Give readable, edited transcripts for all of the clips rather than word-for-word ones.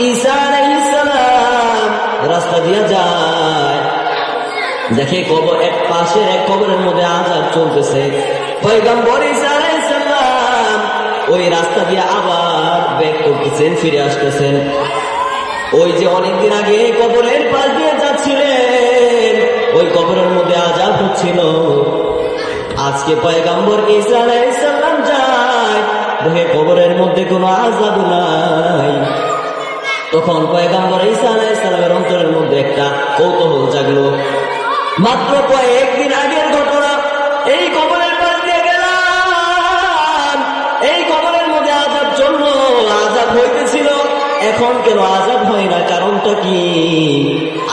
ঈসা আলাইহিস সালাম রাস্তা দিয়ে যায়, দেখে কবর এক পাশের এক কবরের মধ্যে আযাব চলতেছে। পয়গম্বর ঈসা আলাইহিস সালাম ওই রাস্তা দিয়ে আবার ব্যাক করতেছেন, ফিরে আসতেছেন। ওই যে অনেকদিন আগে কবরের পাশ দিয়ে যাচ্ছিলেন, ওই কবরের মধ্যে আযাব হচ্ছিল। আজকে পয়গম্বর ঈসা আলাইহিস সালাম যায়, দেখে কবরের মধ্যে কোনো আযাব নাই। তখন পয়গম্বর ঈসা আলাইহিস সালামের অন্তরের মধ্যে একটা কৌতূহল জাগলো। মাত্র কয়েকদিন আগের ঘটনা, এই কবরের পাশ দিয়ে গেলাম, এই কবরের মধ্যে আযাব জন্য আযাব হইতেছিল, এখন কেন আযাব হয় না, কারণটা কি?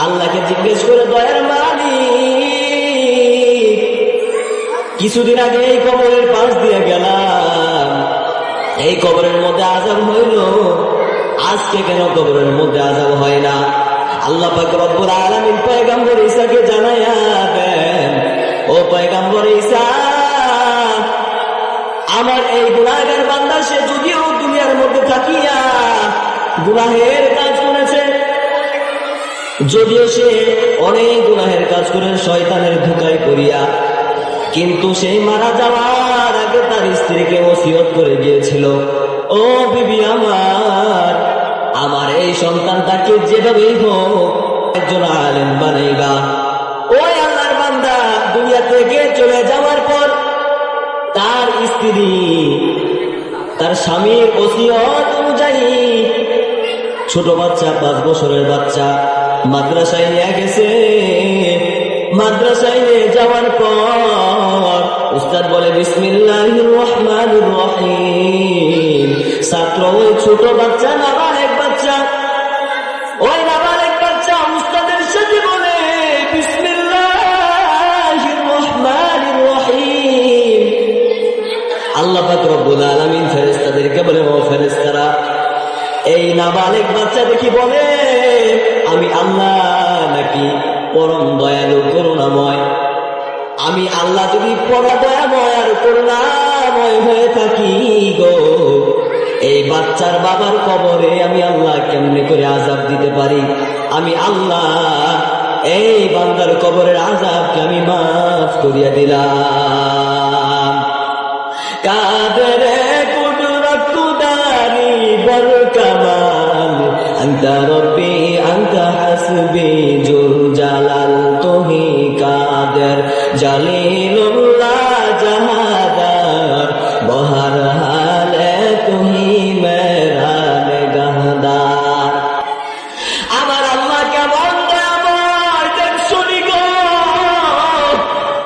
আল্লাহকে জিজ্ঞেস করে, দয়ার মালিক, কিছুদিন আগে এই কবরের পাশ দিয়ে গেলাম, এই কবরের মধ্যে আযাব হইল, আজকে কেন কবরের মধ্যে আযাব হয় না? আল্লাহ পাক রব্বুল আলামিন পয়গম্বর ঈসাকে জানায়া দেন, ও পয়গম্বর ঈসা, আমার এই গুনাহগার বান্দা, সে যদিও দুনিয়ার মধ্যে থাকিয়া গুনাহের কাজ করেছে, যদিও সে অনেক গুনাহের কাজ করে শয়তানের ধোঁকায় পড়িয়া, কিন্তু সেই মারা যাওয়ার আগে তার স্ত্রীকে ওসিয়ত করে গিয়েছিল, ও বিবি আমার, আমার এই সন্তানটাকে যেভাবেই হোক একজন আলেম বানাইবা। ওই আল্লাহর বান্দা দুনিয়া থেকে চলে যাওয়ার পর তার স্ত্রী তার স্বামীর ওসিয়ত অনুযায়ী ছোট বাচ্চা, 5 বছরের বাচ্চা মাদ্রাসায় নিয়ে গেছে। মাদ্রাসায় নিয়ে যাওয়ার পর উস্তাদ বলে, বিসমিল্লাহির রহমানির রহিম। ছাত্র ওই ছোট বাচ্চা, নাবালেগ বাচ্চা, ওই নাবালেগ বাচ্চা উস্তাদের সাথে বলে, বিসমিল্লাহির রহমানির রহিম। আল্লাহ পাক রব্বুল আলামিন ফেরেশতাদেরকে বলে, ও ফেরেশতারা, এই নাবালেগ বাচ্চা দেখি বলে, আমি আল্লাহ নাকি পরম দয়ালু করুণাময়? আমি আল্লাহ যদি পরম দয়াময় আর করুণাময় হয়ে থাকি গো, এই বাচ্চার বাবার কবরে আমি আল্লাহ কেমনে করে আযাব দিতে পারি? আমি আল্লাহ এই বান্দার কবরের আযাবকে আমি মাফ করিয়া দিলাম। কাদরে কুদরত দারি বল কামাল, আনতা রব্বি আনতা হাসবি